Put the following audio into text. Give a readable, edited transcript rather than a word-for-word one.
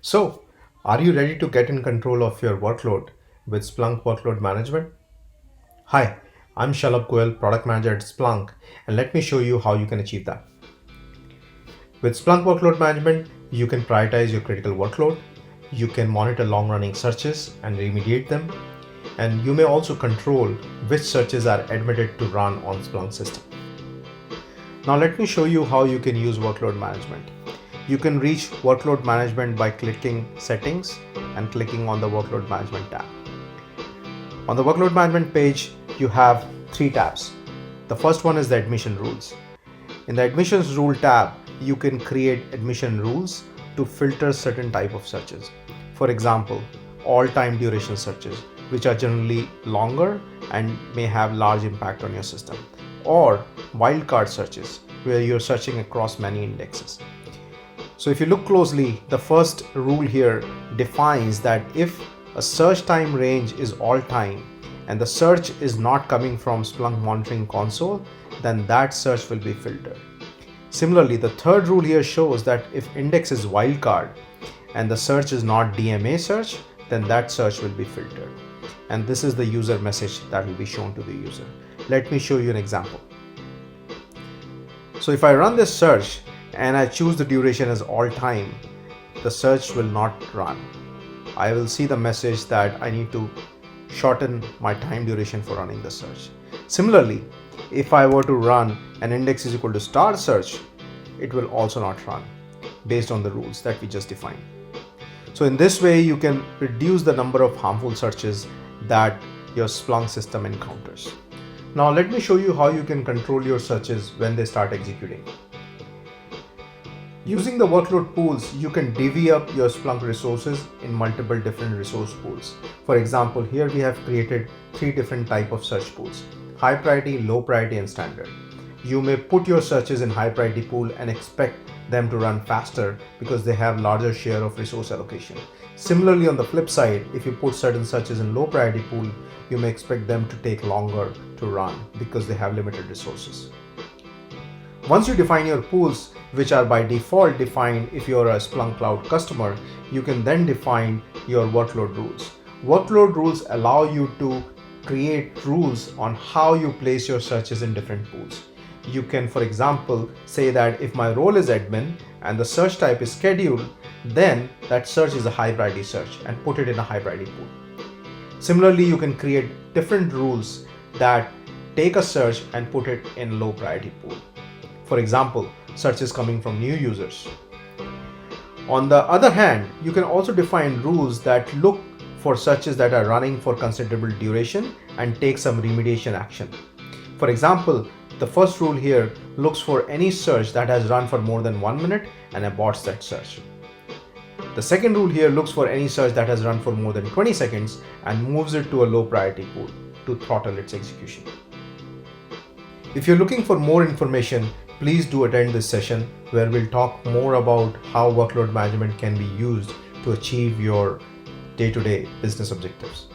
So, are you ready to get in control of your workload with Splunk Workload Management? Hi, I'm Shalabh Goel, Product Manager at Splunk, and let me show you how you can achieve that. With Splunk Workload Management, you can prioritize your critical workload, you can monitor long-running searches and remediate them, and you may also control which searches are admitted to run on Splunk system. Now let me show you how you can use workload management. You can reach workload management by clicking settings and clicking on the workload management tab. On the workload management page, you have three tabs. The first one is the admission rules. In the admissions rule tab, you can create admission rules to filter certain type of searches. For example, all time duration searches, which are generally longer and may have large impact on your system, or wildcard searches, where you're searching across many indexes. So if you look closely, the first rule here defines that if a search time range is all time and the search is not coming from Splunk Monitoring Console, then that search will be filtered. Similarly, the third rule here shows that if index is wildcard and the search is not DMA search, then that search will be filtered. And this is the user message that will be shown to the user. Let me show you an example. So if I run this search and I choose the duration as all time, the search will not run. I will see the message that I need to shorten my time duration for running the search. Similarly, if I were to run an index is equal to star search, it will also not run based on the rules that we just defined. So in this way, you can reduce the number of harmful searches that your Splunk system encounters. Now let me show you how you can control your searches when they start executing. Using the workload pools, you can divvy up your Splunk resources in multiple different resource pools. For example, here we have created three different types of search pools: high priority, low priority, and standard. You may put your searches in high priority pool and expect them to run faster because they have larger share of resource allocation. Similarly, on the flip side, if you put certain searches in low priority pool, you may expect them to take longer to run because they have limited resources. Once you define your pools, which are by default defined if you're a Splunk Cloud customer, you can then define your workload rules. Workload rules allow you to create rules on how you place your searches in different pools. You can, for example, say that if my role is admin and the search type is scheduled, then that search is a high priority search and put it in a high priority pool. Similarly, you can create different rules that take a search and put it in low priority pool. For example, searches coming from new users. On the other hand, you can also define rules that look for searches that are running for considerable duration and take some remediation action. For example, the first rule here looks for any search that has run for more than 1 minute and aborts that search. The second rule here looks for any search that has run for more than 20 seconds and moves it to a low priority pool to throttle its execution. If you're looking for more information, please do attend this session where we'll talk more about how workload management can be used to achieve your day-to-day business objectives.